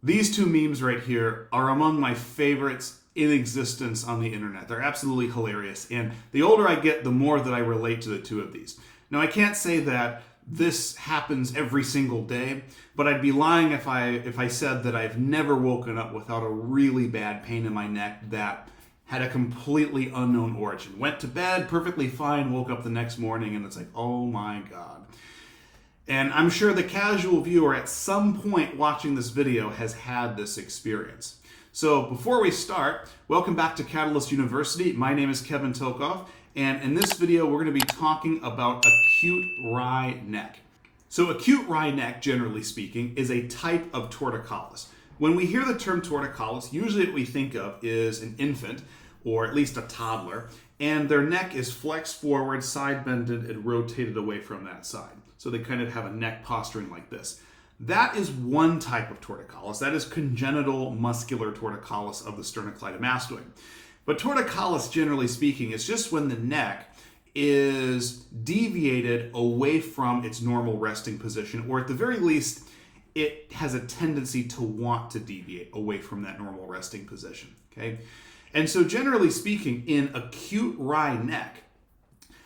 These two memes right here are among my favorites in existence on the internet. They're absolutely hilarious, and the older I get, the more that I relate to the two of these. Now, I can't say that this happens every single day, but I'd be lying if I said that I've never woken up without a really bad pain in my neck that had a completely unknown origin. Went to bed perfectly fine, woke up the next morning, and it's like, oh my God. And I'm sure the casual viewer at some point watching this video has had this experience. So before we start, welcome back to Catalyst University. My name is Kevin Tokoph, and in this video we're going to be talking about acute wry neck. So acute wry neck, generally speaking, is a type of torticollis. When we hear the term torticollis, usually what we think of is an infant, or at least a toddler, and their neck is flexed forward, side bended, and rotated away from that side. So they kind of have a neck posturing like this. That is one type of torticollis. That is congenital muscular torticollis of the sternocleidomastoid. But torticollis, generally speaking, is just when the neck is deviated away from its normal resting position, or at the very least, it has a tendency to want to deviate away from that normal resting position. Okay? And so generally speaking, in acute wry neck,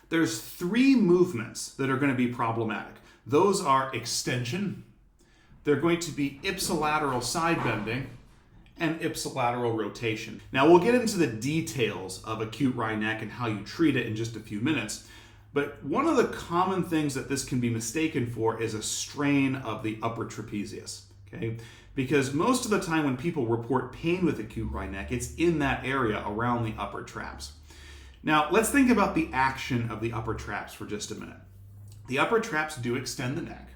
there's three movements that are going to be problematic. Those are extension, they're going to be ipsilateral side bending, and ipsilateral rotation. Now we'll get into the details of acute wry neck and how you treat it in just a few minutes, but one of the common things that this can be mistaken for is a strain of the upper trapezius, okay? Because most of the time when people report pain with acute wry neck, it's in that area around the upper traps. Now, let's think about the action of the upper traps for just a minute. The upper traps do extend the neck.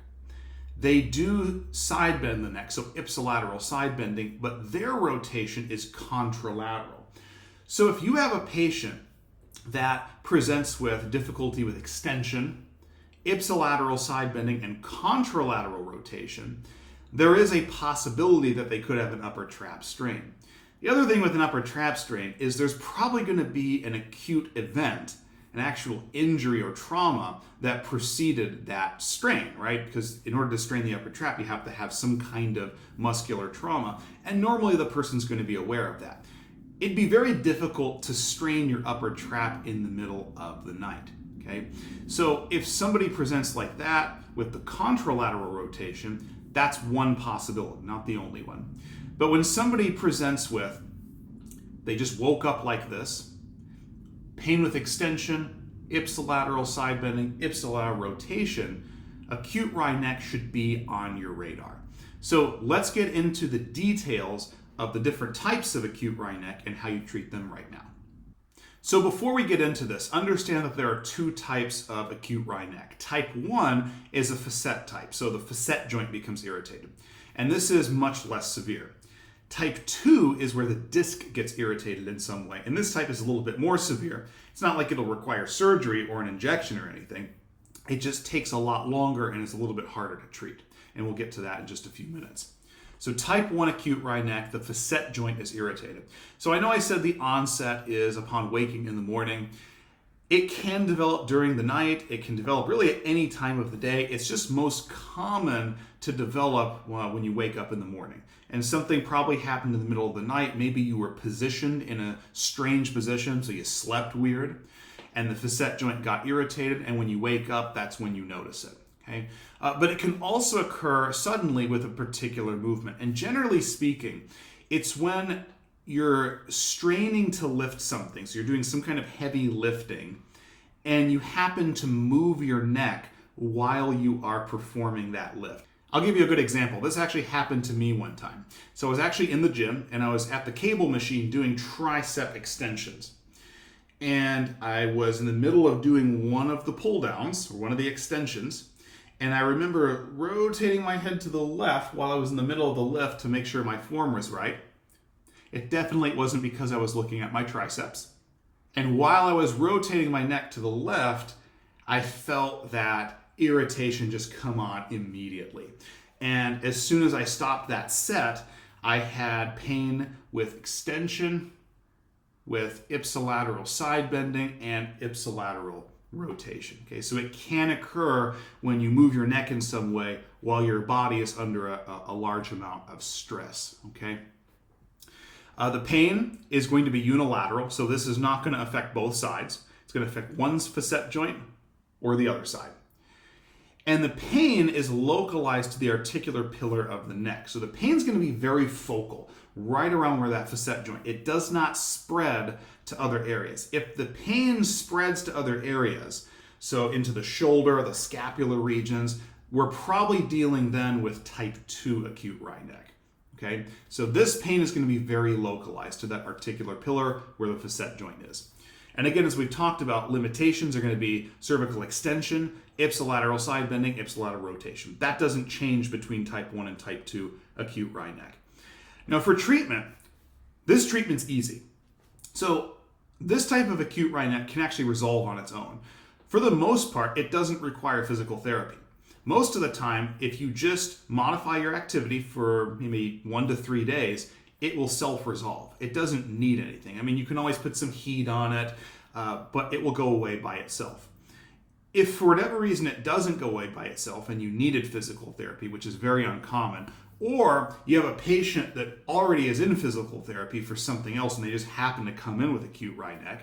They do side bend the neck, so ipsilateral side bending, but their rotation is contralateral. So if you have a patient that presents with difficulty with extension, ipsilateral side bending, and contralateral rotation, there is a possibility that they could have an upper trap strain. The other thing with an upper trap strain is there's probably going to be an acute event, an actual injury or trauma that preceded that strain, right? Because in order to strain the upper trap, you have to have some kind of muscular trauma, and normally the person's going to be aware of that. It'd be very difficult to strain your upper trap in the middle of the night, okay? So if somebody presents like that with the contralateral rotation, that's one possibility, not the only one. But when somebody presents with, they just woke up like this, pain with extension, ipsilateral side bending, ipsilateral rotation, acute wry neck should be on your radar. So let's get into the details of the different types of acute wry neck and how you treat them right now. So before we get into this, understand that there are two types of acute wry neck. Type 1 is a facet type, so the facet joint becomes irritated. And this is much less severe. Type 2 is where the disc gets irritated in some way, and this type is a little bit more severe. It's not like it'll require surgery or an injection or anything. It just takes a lot longer and is a little bit harder to treat, and we'll get to that in just a few minutes. So type 1 acute wry neck, the facet joint is irritated. So I know I said the onset is upon waking in the morning. It can develop during the night. It can develop really at any time of the day. It's just most common to develop when you wake up in the morning. And something probably happened in the middle of the night. Maybe you were positioned in a strange position, so you slept weird, and the facet joint got irritated, and when you wake up, that's when you notice it. Okay? But it can also occur suddenly with a particular movement. And generally speaking, it's when you're straining to lift something, so you're doing some kind of heavy lifting, and you happen to move your neck while you are performing that lift. I'll give you a good example. This actually happened to me one time. So I was actually in the gym, and I was at the cable machine doing tricep extensions. And I was in the middle of doing one of the pull downs, or one of the extensions, and I remember rotating my head to the left while I was in the middle of the lift to make sure my form was right. It definitely wasn't because I was looking at my triceps. And while I was rotating my neck to the left, I felt that irritation just come on immediately. And as soon as I stopped that set, I had pain with extension, with ipsilateral side bending, and ipsilateral rotation. Okay, so it can occur when you move your neck in some way while your body is under a large amount of stress. Okay. The pain is going to be unilateral, so this is not going to affect both sides. It's going to affect one facet joint or the other side. And the pain is localized to the articular pillar of the neck. So the pain is going to be very focal, right around where that facet joint. It does not spread to other areas. If the pain spreads to other areas, so into the shoulder, the scapular regions, we're probably dealing then with type 2 acute Rhineck. Okay, so this pain is going to be very localized to that articular pillar where the facet joint is. And again, as we've talked about, limitations are going to be cervical extension, ipsilateral side bending, ipsilateral rotation. That doesn't change between type 1 and type 2 acute Rhineck. Now for treatment, this treatment's easy. So this type of acute Rhineck can actually resolve on its own. For the most part, it doesn't require physical therapy. Most of the time, if you just modify your activity for maybe 1 to 3 days, it will self-resolve. It doesn't need anything. I mean, you can always put some heat on it, but it will go away by itself. If for whatever reason it doesn't go away by itself and you needed physical therapy, which is very uncommon, or you have a patient that already is in physical therapy for something else and they just happen to come in with acute Rhineck,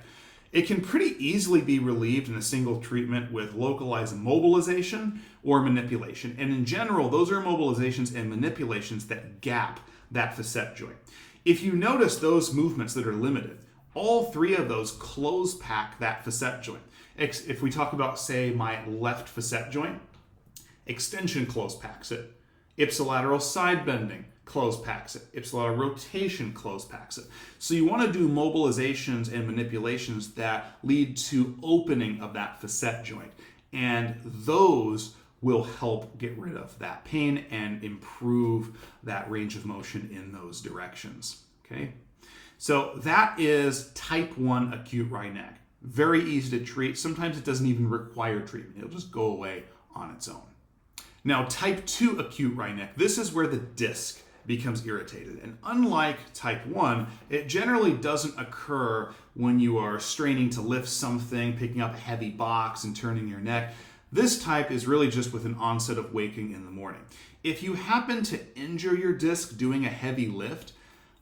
it can pretty easily be relieved in a single treatment with localized mobilization or manipulation. And in general, those are mobilizations and manipulations that gap that facet joint. If you notice those movements that are limited, all three of those close pack that facet joint. If we talk about, say, my left facet joint, extension close packs it. Ipsilateral side bending close packs it. Ipsilateral rotation close packs it. So you want to do mobilizations and manipulations that lead to opening of that facet joint. And those will help get rid of that pain and improve that range of motion in those directions. Okay? So that is type 1 acute Rhineck. Very easy to treat. Sometimes it doesn't even require treatment. It'll just go away on its own. Now, type 2 acute Rhineck, this is where the disc becomes irritated. And unlike type 1, it generally doesn't occur when you are straining to lift something, picking up a heavy box and turning your neck. This type is really just with an onset of waking in the morning. If you happen to injure your disc doing a heavy lift,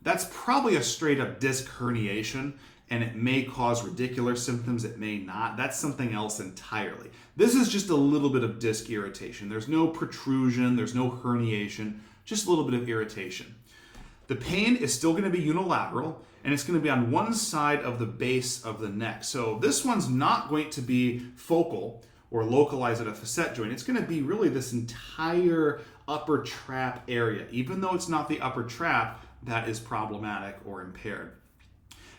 that's probably a straight up disc herniation, and it may cause radicular symptoms, it may not. That's something else entirely. This is just a little bit of disc irritation. There's no protrusion, there's no herniation, just a little bit of irritation. The pain is still going to be unilateral, and it's going to be on one side of the base of the neck. So this one's not going to be focal or localized at a facet joint. It's going to be really this entire upper trap area. Even though it's not the upper trap that is problematic or impaired.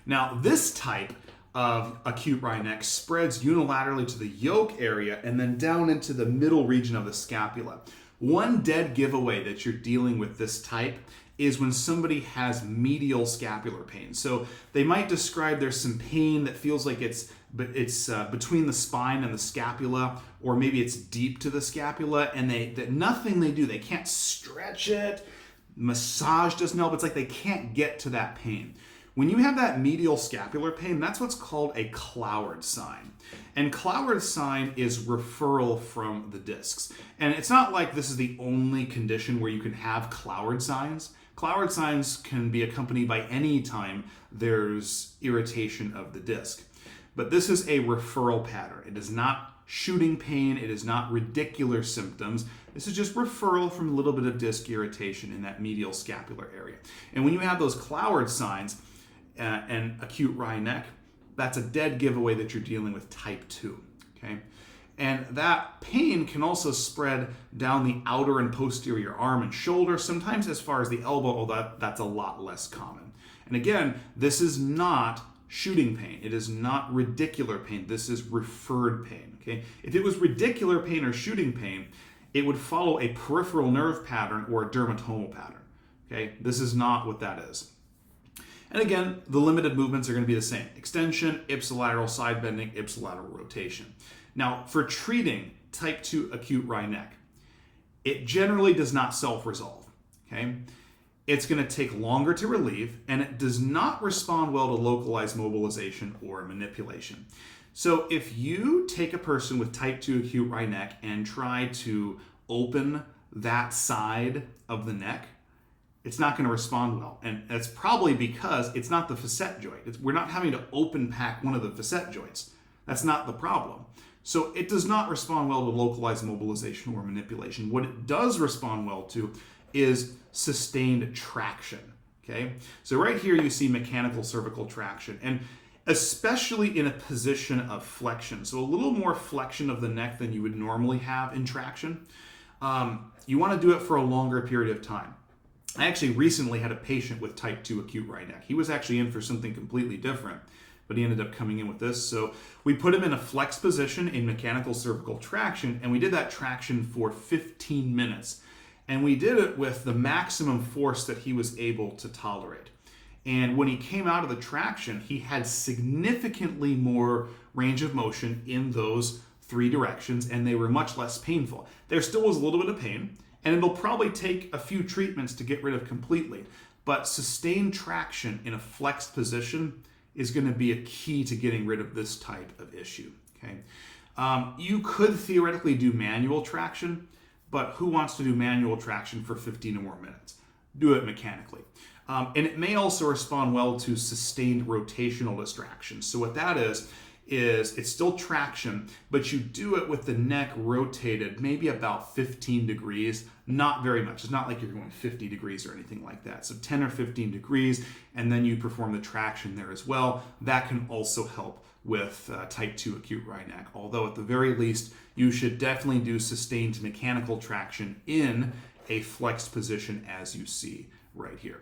Now, this type of acute Rhineck spreads unilaterally to the yoke area and then down into the middle region of the scapula. One dead giveaway that you're dealing with this type is when somebody has medial scapular pain. So they might describe there's some pain that feels like it's between the spine and the scapula, or maybe it's deep to the scapula, and nothing they do, they can't stretch it, massage doesn't help. It's like they can't get to that pain. When you have that medial scapular pain, that's what's called a Cloward sign. And Cloward sign is referral from the discs. And it's not like this is the only condition where you can have Cloward signs. Cloward signs can be accompanied by any time there's irritation of the disc. But this is a referral pattern. It is not shooting pain. It is not radicular symptoms. This is just referral from a little bit of disc irritation in that medial scapular area. And when you have those Cloward signs and acute Rhineck, that's a dead giveaway that you're dealing with type 2. Okay? And that pain can also spread down the outer and posterior arm and shoulder, sometimes as far as the elbow, although that's a lot less common. And again, this is not shooting pain. It is not radicular pain. This is referred pain. Okay? If it was radicular pain or shooting pain, it would follow a peripheral nerve pattern or a dermatomal pattern. Okay? This is not what that is. And again, the limited movements are going to be the same. Extension, ipsilateral side bending, ipsilateral rotation. Now, for treating type 2 acute Rhineck, it generally does not self-resolve. Okay? It's going to take longer to relieve, and it does not respond well to localized mobilization or manipulation. So if you take a person with type 2 acute wry neck and try to open that side of the neck, it's not going to respond well. And that's probably because it's not the facet joint. We're not having to open pack one of the facet joints. That's not the problem. So it does not respond well to localized mobilization or manipulation. What it does respond well to is sustained traction. Okay, so right here you see mechanical cervical traction, and especially in a position of flexion, so a little more flexion of the neck than you would normally have in traction. You want to do it for a longer period of time. I actually recently had a patient with type 2 acute wry neck. He was actually in for something completely different, but he ended up coming in with this. So we put him in a flex position in mechanical cervical traction, and we did that traction for 15 minutes. And we did it with the maximum force that he was able to tolerate. And when he came out of the traction, he had significantly more range of motion in those 3 directions, and they were much less painful. There still was a little bit of pain, and it'll probably take a few treatments to get rid of completely. But sustained traction in a flexed position is going to be a key to getting rid of this type of issue. Okay, you could theoretically do manual traction, but who wants to do manual traction for 15 or more minutes? Do it mechanically. And it may also respond well to sustained rotational distraction. So what that is it's still traction, but you do it with the neck rotated maybe about 15 degrees, not very much. It's not like you're going 50 degrees or anything like that. So 10 or 15 degrees, and then you perform the traction there as well. That can also help with type 2 acute wry neck. Although at the very least, you should definitely do sustained mechanical traction in a flexed position as you see right here.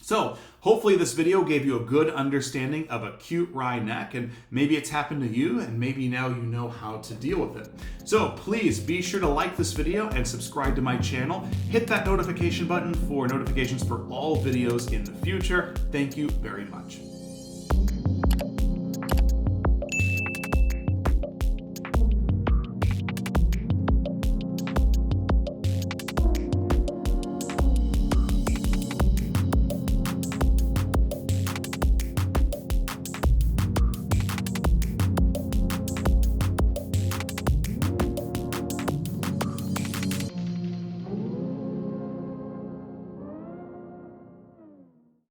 So hopefully this video gave you a good understanding of acute wry neck, and maybe it's happened to you, and maybe now you know how to deal with it. So please be sure to like this video and subscribe to my channel. Hit that notification button for notifications for all videos in the future. Thank you very much.